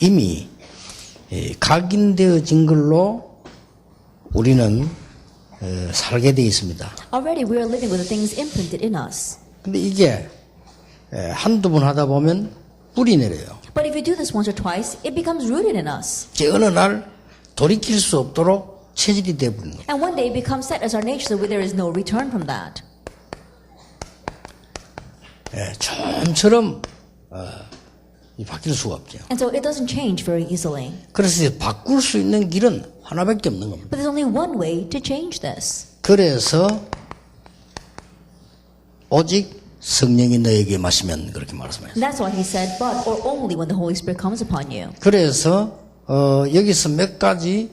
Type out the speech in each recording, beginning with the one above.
이미 각인되어진 걸로 우리는 살게 되어 있습니다. Already we are living with the things imprinted in us. 근데 이게 한두 번 하다 보면 뿌리 내려요. But if you do this once or twice, it becomes rooted in us. 이제 어느 날 돌이킬 수 없도록 체질이 되어버리는 거예요. And one day it becomes set as our nature, so there is no return from that. 처음처럼 바뀔 수가 없죠. And so it doesn't change very easily. 그래서 이제 바꿀 수 있는 길은 하나밖에 없는 겁니다. But there's only one way to change this. 그래서 오직 성령이 너에게 마시면 그렇게 말씀하셨어요. And that's why he said, but or only when the Holy Spirit comes upon you. 그래서 여기서 몇 가지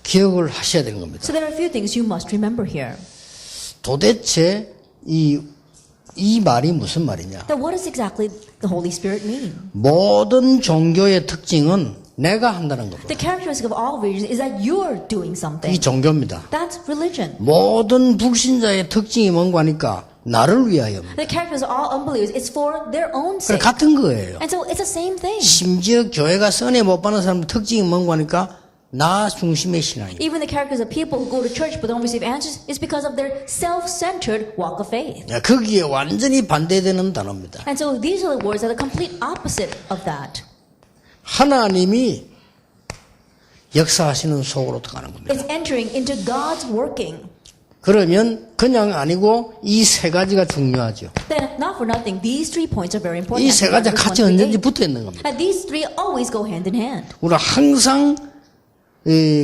기억을 하셔야 되는 겁니다. So there are a few things you must remember here. 도대체 이 말이 무슨 말이냐? That what does exactly the Holy Spirit mean? 모든 종교의 특징은 내가 한다는 겁니다. The characteristic of all religions is that you're doing something. 이 종교입니다. That's religion. 모든 불신자의 특징이 뭔가 하니까 나를 위하여입니다. The characteristics of all unbelievers is for their own 그래 sake. 같은 거예요. And so it's the same thing. 심지어 교회가 선에 못 받는 사람 특징이 뭔가 하니까 나 중심의 신앙입니다. Even the characters of people who go to church but don't receive answers is because of their self-centered walk of faith. 거기에 완전히 반대되는 단어입니다. And so these are the words that are the complete opposite of that. 하나님이 역사하시는 속으로 들어가는 겁니다. It's entering into God's working. 그러면 그냥 아니고 이 세 가지가 중요하죠. Then, not for nothing, these 3 points are very important. 이 세 가지가 같이 언제든지 붙어 있는 겁니다. And these 3 always go hand in hand. 우리가 항상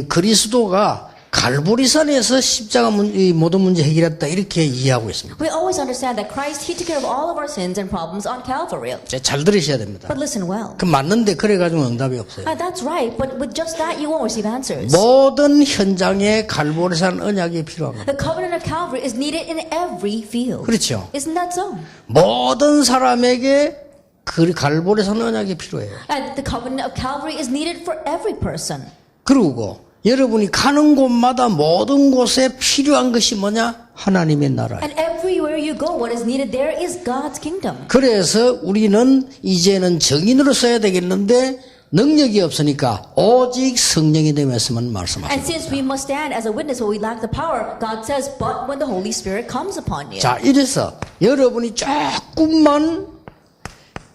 그리스도가 갈보리산에서 십자가 모든 문제 해결했다 이렇게 이해하고 있습니다. We always understand that Christ, He took care of all of our sins and problems on Calvary. 잘 들으셔야 됩니다. But listen well. 그 맞는데 그래가지고 응답이 없어요. That's right, but with just that you won't receive answers. 모든 현장에 갈보리산 언약이 필요합니다. The covenant of Calvary is needed in every field. 그렇죠. Isn't that so? 모든 사람에게 그 갈보리산 언약이 필요해요. And the covenant of Calvary is needed for every person. 그리고 여러분이 가는 곳마다 모든 곳에 필요한 것이 뭐냐? 하나님의 나라예요. And everywhere you go, what is needed there is God's kingdom. 그래서 우리는 이제는 증인으로 써야 되겠는데 능력이 없으니까 오직 성령이 되면서만 And 말씀하십니다. since we must stand as a witness but we lack the power, God says, but when the Holy Spirit comes upon you. 자, 이래서 여러분이 조금만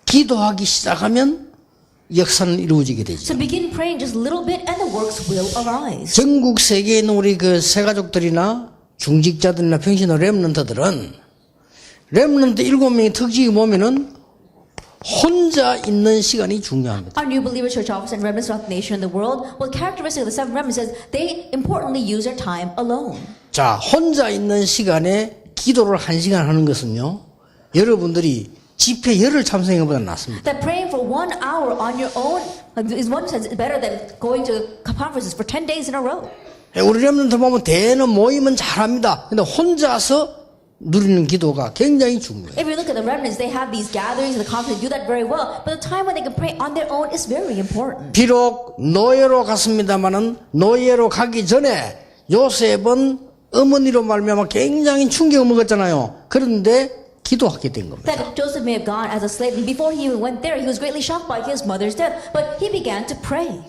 기도하기 시작하면 역사는 이루어지게 되죠. So begin praying just a little bit and the works will arise. 전국 세계에 있는 우리 그 새가족들이나 중직자들이나 평신도 렘넌트들은 렘넌트 7명의 특징이 보면은 혼자 있는 시간이 중요합니다. Our new believer church office and remnants of the nation in the world, well, characteristic of the 7 remnants is they importantly use their time alone. 자, 혼자 있는 시간에 기도를 1시간 하는 것은요, 여러분들이 집회 열흘 참석한 것보다 낫습니다. That praying for 1 hour on your own is one sense better than going to conferences for 10 days in a row. 우리 렘넌트 보면 대는 모이면 잘합니다. 근데 혼자서 누리는 기도가 굉장히 중요해요. If you look at the remnants, they have these gatherings and the conferences, do that very well. But the time when they can pray on their own is very important. 비록 노예로 갔습니다마는 노예로 가기 전에 요셉은 어머니로 말미암아 굉장히 충격을 먹었잖아요. 그런데 기도하게 된 겁니다. That Joseph may have gone as a slave, and before he even went there, he was greatly shocked by his mother's death. But he began to pray.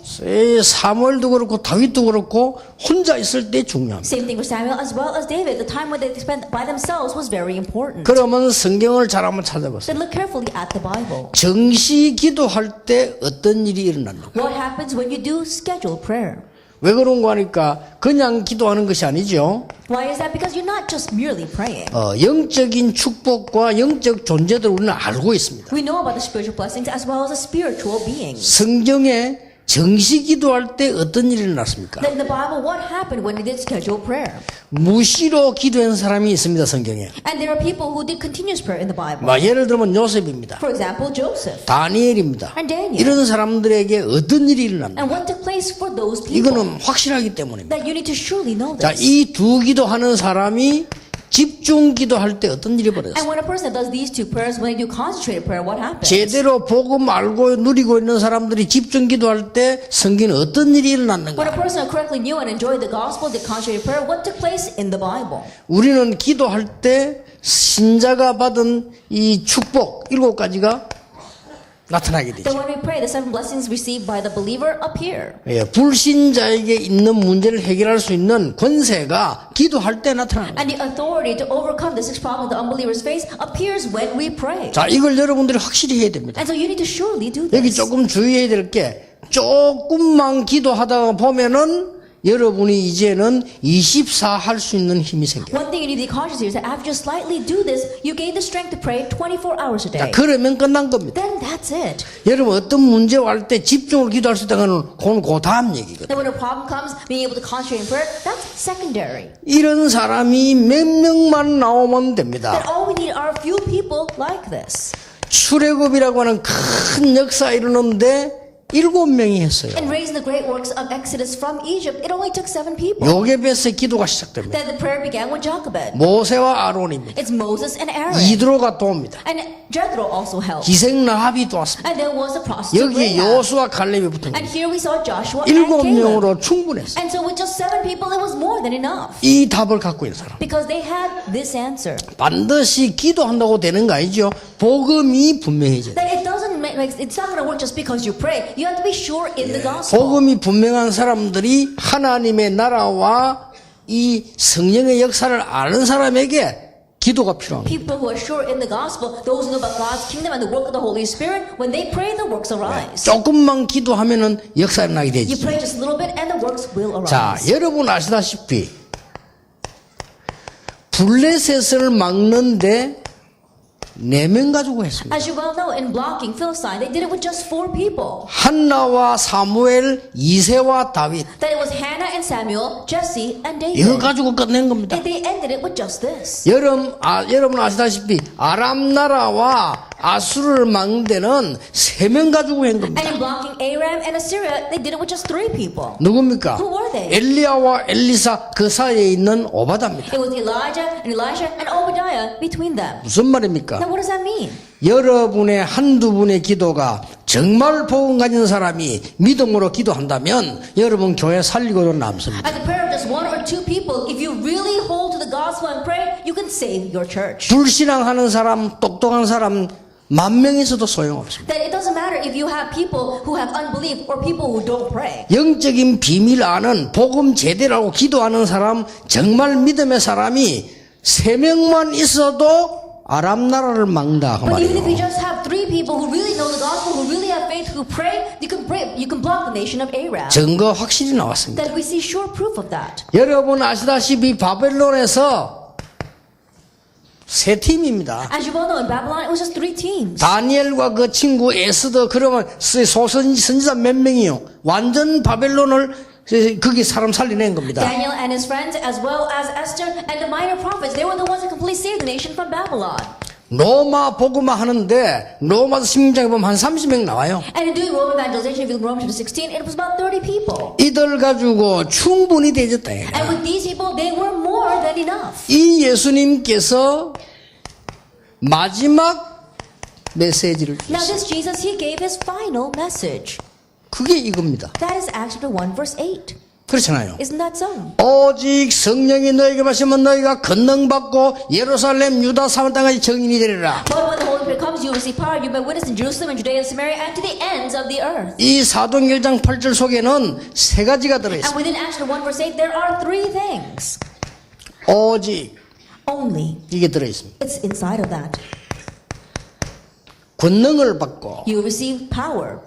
사무엘도 그렇고 다윗도 그렇고 혼자 있을 때 중요합니다. Same thing for Samuel as well as David. The time when they spent by themselves was very important. 그러면 성경을 잘 한번 찾아보세요. Then look carefully at the Bible. 정시 기도할 때 어떤 일이 일어납니까? What happens when you do scheduled prayer? 왜 그런가 하니까 그냥 기도하는 것이 아니죠. Why is that? Because you're not just merely praying. 영적인 축복과 영적 존재들 우리는 알고 있습니다. We know about the spiritual blessings as well as the spiritual beings. 성경에 정시 기도할 때 어떤 일이 일어났습니까? Then in the Bible, what happened when they did scheduled prayer? 무시로 기도한 사람이 있습니다, 성경에. And there are people who did continuous prayer in the Bible. 예를 들면 요셉입니다. For example, Joseph 다니엘입니다. and Daniel. 이런 사람들에게 어떤 일이 일어났나? And what took place for those people? 이거는 확실하기 때문입니다. That you need to surely know 자, this. 이 두 기도하는 사람이 집중 기도할 때 어떤 일이 벌어졌어요? And when a person does these 2 prayers, when they do concentrated prayer, what happens? 제대로 복음 알고 누리고 있는 사람들이 집중 기도할 때 성경에 어떤 일이 When 일어났는가? a person correctly knew and enjoyed the gospel, did concentrated prayer, what took place in the Bible? 우리는 기도할 때 신자가 받은 이 축복 7가지가 나타나게 Then 되죠. when we pray, the 7 blessings received by the believer appear. 예, 불신자에게 있는 문제를 해결할 수 있는 권세가 기도할 때 나타나는 거예요. And the authority to overcome the 6 problems the unbelievers face appears when we pray. 자, 이걸 여러분들이 확실히 해야 됩니다. And so you need to surely do 여기 this. 조금 주의해야 될 게 조금만 기도하다가 보면은 여러분이 이제는 24 할 수 있는 힘이 생겨요. One thing you need to be cautious here is that after you slightly do this, you gain the strength to pray 24 hours a 자, day. 그러면 끝난 겁니다. Then that's it. 여러분 어떤 문제가 올 때 집중으로 기도할 수 있다는 건 그 다음 얘기거든요. Then when a problem comes, being able to concentrate in prayer, that's secondary. 이런 사람이 몇 명만 나오면 Then 됩니다. all we need are a few people like this. 출애굽이라고 하는 큰 역사 이루는데 7명이 했어요. And raising the great works of Exodus from Egypt, it only took 7 people. 요게벳의 기도가 시작됩니다. Then the prayer began with Jochebed. 모세와 아론입니다. It's Moses and Aaron. 이드로가 또 옵니다. And Jethro also helped. 기생 라합이 또 왔습니다. And there was a prostitute 여기에 Rahab. 여호수아 칼렙이 붙은 And 겁니다. here we saw Joshua and Caleb. 7명으로 충분했어요. And so with just 7 people, it was more than enough. 이 답을 갖고 있는 사람. Because they had this answer. 반드시 기도한다고 되는 거 아니죠? 복음이 분명해져요. That it doesn't make, it's not going to work just because you pray. You have to be sure in the gospel. 복음이 분명한 사람들이 하나님의 나라와 이 성령의 역사를 아는 사람에게 기도가 필요합니다. People who are sure in the gospel, those who know about God's kingdom and the work of the Holy Spirit, when they pray, the works arise. 조금만 기도하면은 역사가 나게 You 되죠. pray just a little bit and the works will 자, arise. 여러분 아시다시피 블레셋을 막는데 4명 가지고 했습니다. As you well know, in blocking Philistine, they did it with just 4 people. 한나와 사무엘, 이새와 다윗. That it was Hannah and Samuel, Jesse and David. 이거 가지고 끝낸 겁니다. And they ended it with just this. 여러분 아시다시피 아람 나라와 아수르를 막는 데는 3명 가지고 한 겁니다. And in blocking Aram and Assyria, they did it with just 3 people. 누굽니까? Who were they? 엘리야와 엘리사 그 사이에 있는 오바다입니다. It was Elijah and Elisha and Obadiah between them. 무슨 말입니까? Now what does that mean? 여러분의 한두 분의 기도가 정말 복음 가진 사람이 믿음으로 기도한다면 여러분 교회 살리고도 남습니다. At the prayer of just 1 or 2 people, if you really hold to the gospel and pray, you can save your church. 불신앙하는 사람, 똑똑한 사람 10,000명 있어도 소용없습니다. That it doesn't matter if you have people who have unbelief or people who don't pray. 영적인 비밀 아는 복음 제대로 기도하는 사람, 정말 믿음의 사람이 3명만 있어도 아람 나라를 막는다 그 But even if you 말이에요. just have 3 people who really know the gospel, who really have faith, who pray, you can block the nation of Aram. 증거 확실히 나왔습니다. That we see sure proof of that. 여러분 아시다시피 바벨론에서 3팀입니다. As you well know, in Babylon, it was just 3 teams. 다니엘과 그 친구 에스더 그러면 선지자 몇 명이요? 완전 바벨론을 거기 사람 살려낸 겁니다. Daniel and his friends, as well as Esther and the minor prophets, they were the ones that completely saved the nation from Babylon. 로마 복음화 하는데 로마서 16장에 보면 한 30명 나와요. And in doing Roman evangelization, if you look at Romans chapter 16, it was about 30 people. 이들 가지고 충분히 되졌다. And with these people, they were more than enough. 이 예수님께서 마지막 메시지를 Now 주셨어요. this Jesus, he gave his final message. 그게 이겁니다. That is Acts chapter 1 verse 8. 그렇잖아요. Isn't that so? 오직 성령이 너에게 마시면 너희가 권능받고 예루살렘 유다 사마리아 땅까지 증인이 되리라. But when the Holy Spirit comes, you will receive power. You will be witness in Jerusalem and Judea and Samaria and to the ends of the earth. 이 사도행전 1장 8절 속에는 3가지가 And 들어있어요. within Acts chapter 1 verse 8, there are 3 things. 오직 Only. 이게 들어있습니다. It's inside of that. 권능을 받고 You will receive power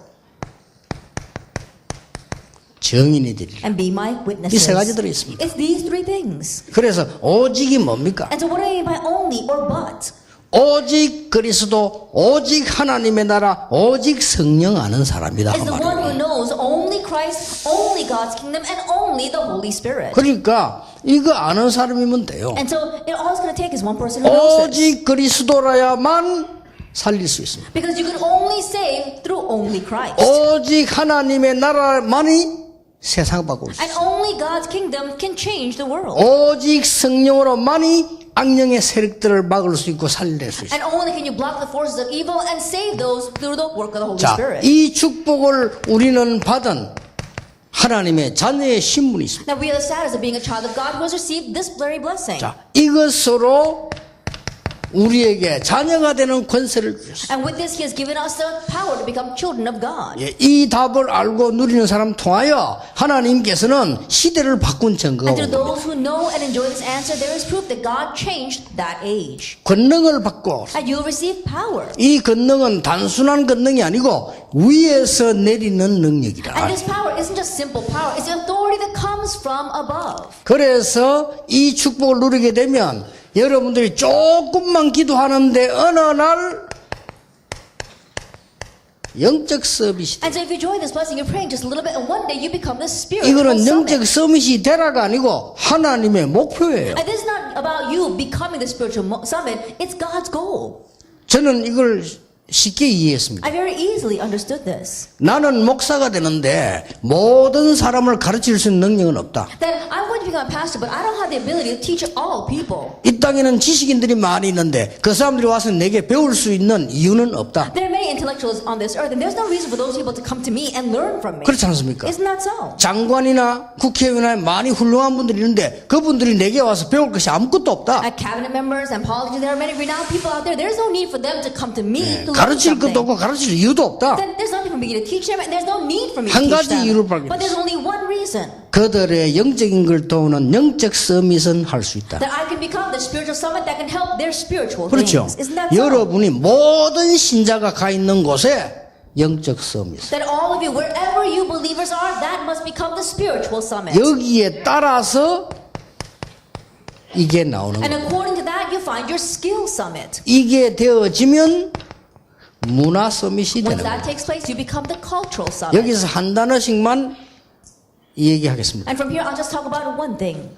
증인이 되리라. and be my 이 witnesses. 3가지 들어있습니다. It's these 3 things. 그래서 오직이 뭡니까? And so what do I mean by only or but? 오직 그리스도, 오직 하나님의 나라, 오직 성령 아는 사람이다. 그 It's the one who 말이에요. knows only Christ, only God's kingdom, and only the Holy Spirit. 그러니까 이거 아는 사람이면 돼요. And so all it's going to take is one person who knows it. 오직 그리스도라야만 살릴 수 있습니다. Because you can only save through only Christ. 오직 하나님의 나라만이 세상 바꿀 수 And 있습니다. only God's kingdom can change the world. 오직 성령으로만이 악령의 세력들을 막을 수 있고 살릴 수 있습니다. And only can you block the forces of evil and save those through the work of the Holy 자, Spirit. 이 축복을 우리는 받은 하나님의 자녀의 신분이 있습니다. Now we are the status of being a child of God who has received this very blessing. 자, 이것으로 우리에게 자녀가 되는 권세를 주셨어요. And with this, He has given us the power to become children of God. 예, 이 답을 알고 누리는 사람 통하여 하나님께서는 시대를 바꾼 증거가 And to 옵니다. those who know and enjoy this answer, there is proof that God changed that age. 권능을 받고 And you will receive power. 이 권능은 단순한 권능이 아니고 위에서 내리는 능력이라. And this power isn't just simple power, it's the authority that comes from above. 그래서 이 축복을 누리게 되면 여러분들이 조금만 기도하는데 어느 날 영적 서밋이 And so if you join this blessing, you're praying just a little bit, and one day you become the spiritual 이거는 summit. 영적 서밋이 되라가 아니고 하나님의 목표예요. And this is not about you becoming the spiritual summit, it's God's goal. 저는 이걸 쉽게 이해했습니다. I very easily understood this. 나는 목사가 되는데 모든 사람을 가르칠 수 있는 능력은 없다. That I'm going to become a pastor, but I don't have the ability to teach all people. 이 땅에는 지식인들이 많이 있는데 그 사람들이 와서 내게 배울 수 있는 이유는 없다. There are many intellectuals on this earth, and there's no reason for those people to come to me and learn from me. 그렇지 않습니까? Isn't that so? 장관이나 국회의원이나 많이 훌륭한 분들이 있는데 그분들이 내게 와서 배울 것이 아무것도 없다. Cabinet members and politicians, there are many renowned people out there. There's no need for them to come to me to learn 가르칠 something. 것도 없고 가르칠 이유도 없다. Then there's nothing for me to teach them, and there's no need for me to 한 teach 가지 이유를 them. 발견했어요. But there's only one reason 그들의 영적인 걸 도우는 영적 서밋은 할 수 있다. that I can become the spiritual summit that can help their spiritual 그렇죠. things. Isn't that so? 여러분이 모든 신자가 가 있는 곳에 영적 서밋. That all of you, wherever you believers are, that must become the spiritual summit. 여기에 따라서 이게 나오는 And 거예요. according to that, you find your skill summit. 이게 되어지면 문화 서밋이 Once 되는 that 거예요. takes place, you become the cultural summit. 여기서 한 단어씩만 얘기하겠습니다. And from here, I'll just talk about one thing.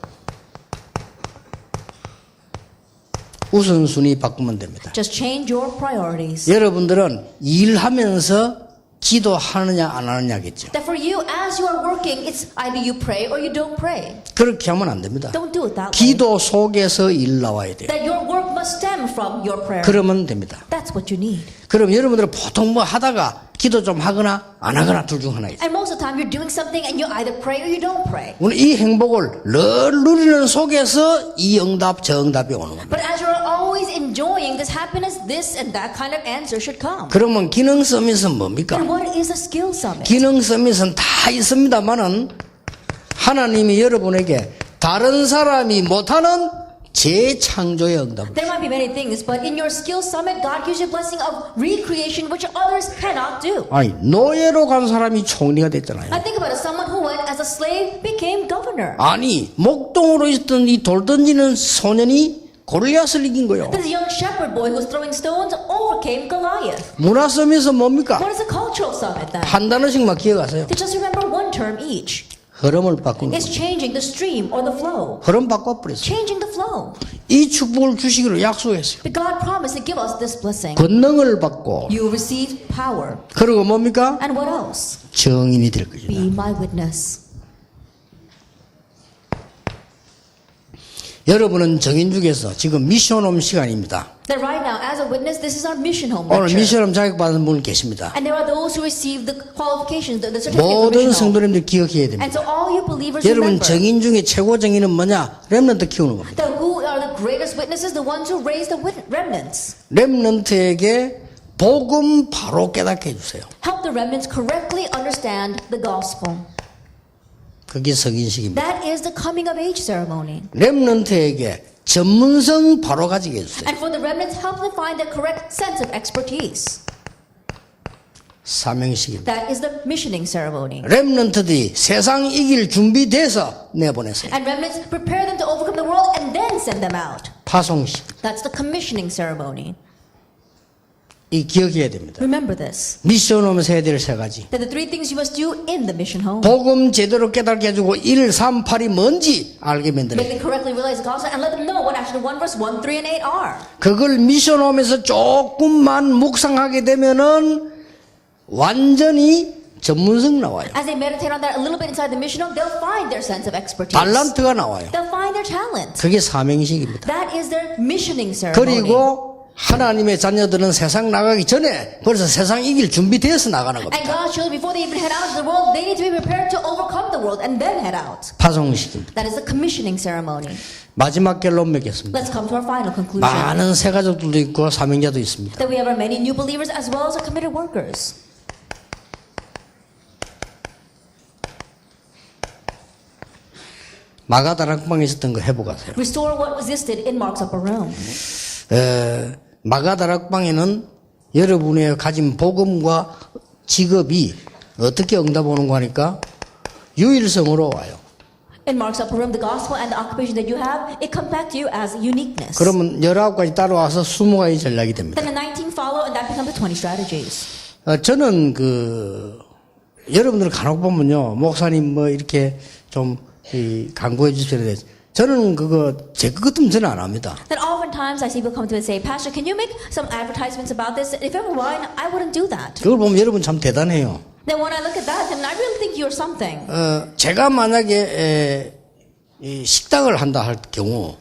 우선순위 바꾸면 됩니다. Just change your priorities. 여러분들은 일하면서 기도하느냐 안 하느냐겠죠. That for you, as you are working, it's either you pray or you don't pray. 그렇게 하면 안 됩니다. Don't do it that way. 기도 속에서 일 나와야 돼요. That your work must stem from your prayer. 그러면 됩니다. That's what you need. 그럼 여러분들은 보통 뭐 하다가 기도 좀 하거나 안 하거나 둘 중 하나겠죠. And most of the time, you're doing something and you either pray or you don't pray. 오늘 이 행복을 늘 누리는 속에서 이 응답 저 응답이 오는 겁니다. But as you're always enjoying this happiness, this and that kind of answer should come. 그러면 기능 서밋은 뭡니까? And what is a skill summit? 기능 서밋은 다 있습니다만은 하나님이 여러분에게 다른 사람이 못하는 재창조의 응답을 There might be many things, but in your skill summit, God gives you a blessing of recreation which others cannot do. 아니 노예로 간 사람이 총리가 됐잖아요. I think about it, someone who went as a slave became governor. 아니 목동으로 있었던 이 돌 던지는 소년이 골리앗을 이긴 거예요. This young shepherd boy who was throwing stones overcame Goliath. 문화 서밋은 뭡니까? What is a cultural summit then? 한 단어씩만 기억하세요. Just remember one term each. 흐름을 바꾸는 It's 거예요. changing the stream or the flow. 흐름 바꿔버렸어요. Changing the flow. 이 축복을 주시기로 약속했어요. But God promised to give us this blessing. 권능을 받고 You will receive power. 그리고 뭡니까? And what else? 정인이 될 것이다. Be my witness. 여러분은 정인중에서 지금 미션홈 시간입니다. That right now, as a witness, this is our mission home 오늘 lecture. 미션홈 자격받은 분 계십니다. And there are those who receive the qualifications, the certificate for 모든 mission home. 성도님들 기억해야 됩니다. And so all you believers 여러분 remember 정인 중에 최고 정인은 뭐냐? 렘넌트 키우는 겁니다. that who are the greatest witnesses, the ones who raise the remnants. 렘넌트에게 복음 바로 깨닫게 해주세요. Help the remnants correctly understand the gospel. 그게 성인식입니다. That is the coming of age ceremony. 렘넌트에게 전문성 바로 가지게 해주세요. And for the remnants, help them find the correct sense of expertise. 사명식입니다. That is the missioning ceremony. 렘넌트들이 세상 이길 준비돼서 내보내세요. And remnants prepare them to overcome the world and then send them out. 파송식. That's the commissioning ceremony. 이 기억해야 됩니다. Remember this. 미션홈에서 해야 될 세 가지. That the three things you must do in the mission home. 복음 제대로 깨닫게 해주고 1, 3, 8이 뭔지 알게 Make 만들어요. them correctly realize the gospel and let them know what actually 1 verse 1, 3, and 8 are. 그걸 미션홈에서 조금만 묵상하게 되면은 완전히 전문성 나와요. As they meditate on that a little bit inside the mission home, they'll find their sense of expertise. 달란트가 나와요. They'll find their talent. 그게 사명식입니다. That is their missioning ceremony. 그리고 하나님의 자녀들은 세상 나가기 전에 벌써 세상 이길 준비되어서 나가는 And 겁니다. God's children, before they even head out into the world, they need to be prepared to overcome the world and then head out. 파송식입니다. That is the commissioning ceremony. 마지막 결론 맺겠습니다. Let's come to our final conclusion. 많은 새 가족들도 있고 사명자도 있습니다. That we have our many new believers as well as our committed workers. 마가 다락방에 있었던 거 해보가세요. Restore what was listed in Mark's upper room. 마가 다락방에는 여러분의 가진 복음과 직업이 어떻게 응답오는 거 하니까 유일성으로 와요. In Mark's upper room, the gospel and the occupation that you have, it comes back to you as uniqueness. 그러면 19가지 따라와서 20가지 전략이 됩니다. Then the 19 follow, and that becomes the 20 strategies. 저는 여러분들 간혹 보면요, 목사님 뭐 이렇게 좀 강구해 주셔야 돼. 저는 제 것 같으면 저는 안 합니다. Then oftentimes I see people come to me and say, Pastor, can you make some advertisements about this? If it were mine, I wouldn't do that. 그걸 보면 여러분 참 대단해요. Then when I look at that, then I really think you're something. 제가 만약에 식당을 한다 할 경우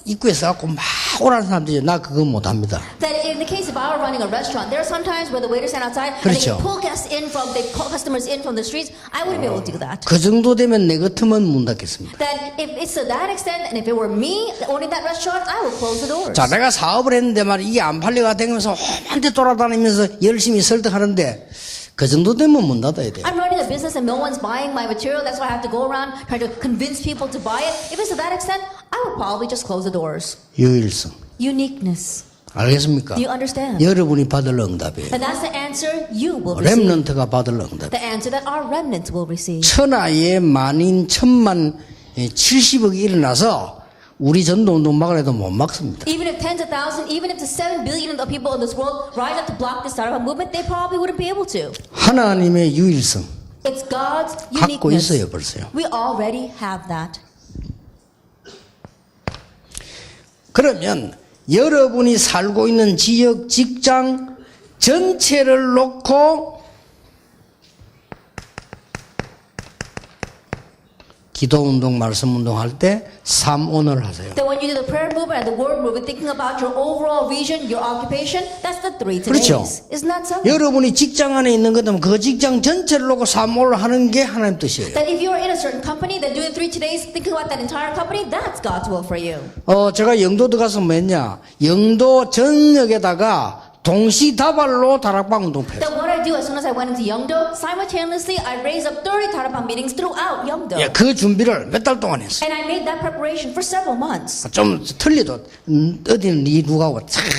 입구에 서갖고 막 오라는 사람들이 나 그거 못합니다. That in the case if I were running a restaurant, there are some times where the waiters stand outside and 그렇죠. they pull guests in they call customers in from the streets. I wouldn't be able to do that. 그 정도 되면 내 같으면 문 닫겠습니다. That if it's to that extent, and if it were me owning that restaurant, I would close the doors. 자, 내가 사업을 했는데 말이야 이게 안 팔려가 다니면서 험한데 돌아다니면서 열심히 설득하는데 그 정도 되면 문 닫아야 돼요. I'm running a business and no one's buying my material. That's why I have to go around trying to convince people to buy it. If it's to that extent, I would probably just close the doors. 유일성. Uniqueness. 알겠습니까? Do you understand? 여러분이 받을 응답이에요. And that's the answer you will receive. 렘넌트가 받을 응답. The answer that our remnants will receive. 천하에 만인 천만 70억이 일어나서 우리 전도운동 막으려도 못 막습니다. Even if tens of thousands, even if the 7 billion of people in this world rise up to block this startup movement, they probably wouldn't be able to. 하나님의 유일성 It's God's 갖고 uniqueness. 있어요 벌써요. We already have that. 그러면 여러분이 살고 있는 지역, 직장 전체를 놓고 기도운동, 말씀운동 할 때 3오늘 하세요. That when you do the prayer movement and the word movement, thinking about your overall vision, your occupation, that's the 3 todays. 그렇죠. Isn't that so? 여러분이 직장 안에 있는 것이면 그 직장 전체를 놓고 3오늘 하는 게 하나님 뜻이에요. That if you're in a certain company, then doing 3 todays, thinking about that entire company, that's God's will for you. 제가 영도 들어가서 뭐 했냐. 영도 전역에다가 동시다발로 다락방 운동 펴요. That what I do as soon as I went into Yeongdo, simultaneously I raised up 30 Tarapang meetings throughout Yeongdo. 예, 그 준비를 몇 달 동안 했어요. And I made that preparation for several months. 좀 틀려도 어디는 네 누가고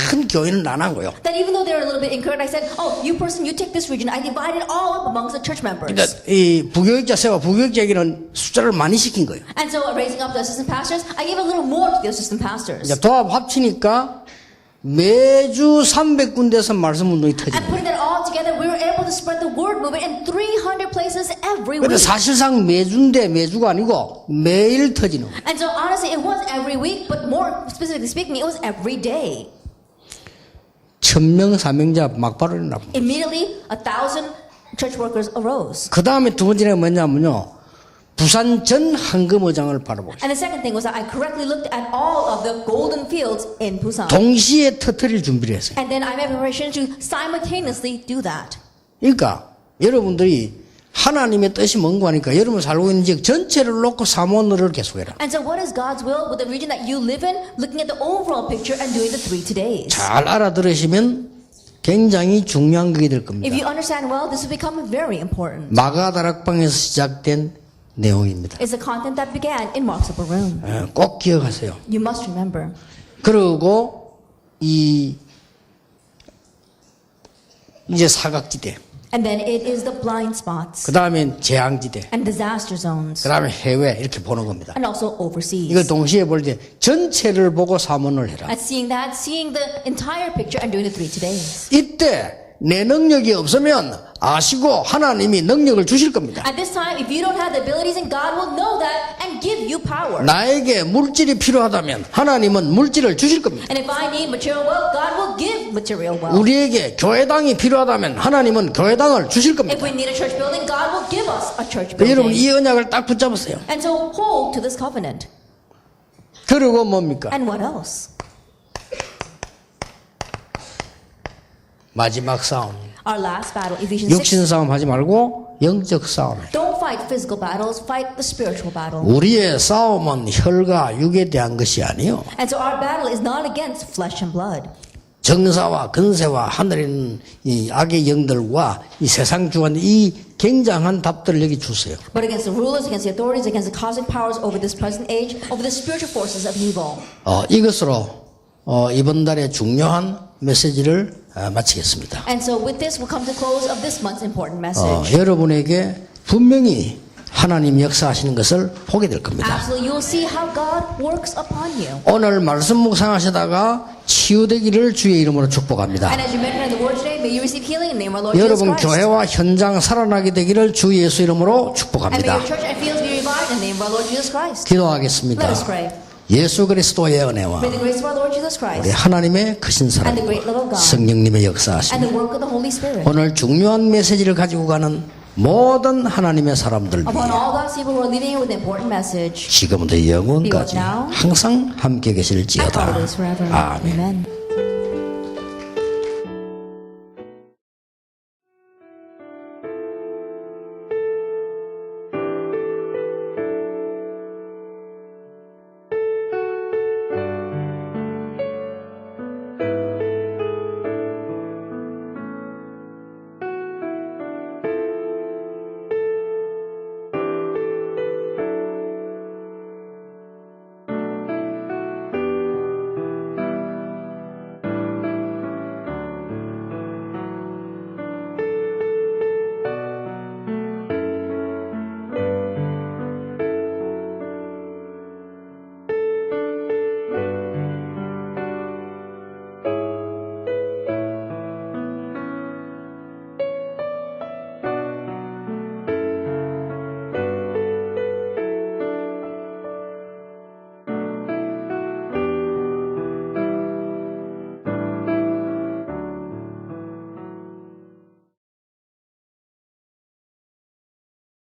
큰 교회는 안 한 거요. That even though they were a little bit incorrect, I said, oh, you person, you take this region. I divided all up amongst the church members. 그러니까 이 부교육자 세와 부교육자에게는 숫자를 많이 시킨 거예요. And so raising up the assistant pastors, I gave a little more to the assistant pastors. 이제 도합 합치니까 매주 300군데에서 말씀 운동이 And 터집니다. putting that all together, we were able to spread the word movement in 300 places every 근데 week. 사실상 매주인데 매주가 아니고 매일 터지는 거예요. And so honestly, it was every week, but more specifically speaking, it was every day. 1000명 사명자 막바로 일어나고. Immediately, 1,000 church workers arose. 그 다음에 두 번째는 뭐냐면요. 부산 전 황금어장을 바라보고 And the second thing was that I correctly looked at all of the golden fields in Busan. 동시에 터뜨릴 준비를 했어요. And then I made preparation to simultaneously do that. 그러니까 여러분들이 하나님의 뜻이 뭔가 하니까 여러분 살고 있는 지역 전체를 놓고 사모너를 계속해라. And so what is God's will with the region that you live in, looking at the overall picture and doing the 3 todays? 잘 알아들으시면 굉장히 중요한 것이 될 If 겁니다. you understand well, this will become very important. 마가다락방에서 시작된 내용입니다. It's the content that began in Mark's upper room. 꼭 기억하세요. You must remember. 그리고 이제 사각지대, And then it is the blind spots 그 다음엔 재앙지대, and disaster zones 그 다음에 해외 이렇게 보는 겁니다. and also overseas. 이거 동시에 볼 때 전체를 보고 사문을 해라. And seeing the entire picture and doing the 3 todays. 이때 내 능력이 없으면 아시고 하나님이 능력을 주실 겁니다. At this time, if you don't have the abilities, and God will know that and give you power. 나에게 물질이 필요하다면 하나님은 물질을 주실 겁니다. And if I need material wealth, God will give material wealth. 우리에게 교회당이 필요하다면 하나님은 교회당을 주실 If 겁니다. we need a church building, God will give us a church 여러분 building. 이 언약을 딱 붙잡으세요. And so hold to this covenant. 그리고 뭡니까? And what else? 마지막 싸움. Our last battle, Ephesians 6. 육신 싸움 하지 말고 영적 싸움. Don't fight physical battles, fight the spiritual battle. 우리의 싸움은 혈과 육에 대한 것이 아니요. And so our battle is not against flesh and blood. 정사와 근세와 하늘에 있는 이 악의 영들과 이 세상 주관 이 굉장한 답들을 여기 주세요. But against the rulers, against the authorities, against the cosmic powers over this present age, over the spiritual forces of evil. 이것으로 이번 달의 중요한 메시지를 마치겠습니다. And so with this, we'll come to close of this month's important message. 여러분에게 분명히 하나님 역사하시는 것을 보게 될 겁니다. Absolutely, you will see how God works upon you. 오늘 말씀 묵상하시다가 치유되기를 주의 이름으로 축복합니다. And as you meditate on the word today, may you receive healing in the name of our Lord Jesus 여러분 Christ. 교회와 현장 살아나게 되기를 주 예수 이름으로 And may 축복합니다. your church and fields be revived in the name of our Lord Jesus Christ. 기도하겠습니다. Let us pray. 예수 그리스도의 은혜와 May the grace of our Lord Jesus 우리 Christ 하나님의 크신 사랑, and the great love of God 성령님의 and 역사하심, the work of the Holy Spirit 오늘 중요한 메시지를 가지고 가는 모든 하나님의 사람들 upon 위해 all God's people who are leaving here with an important message 지금부터 영원까지 항상 함께 and 계실지어다. always forever. 아멘. Amen.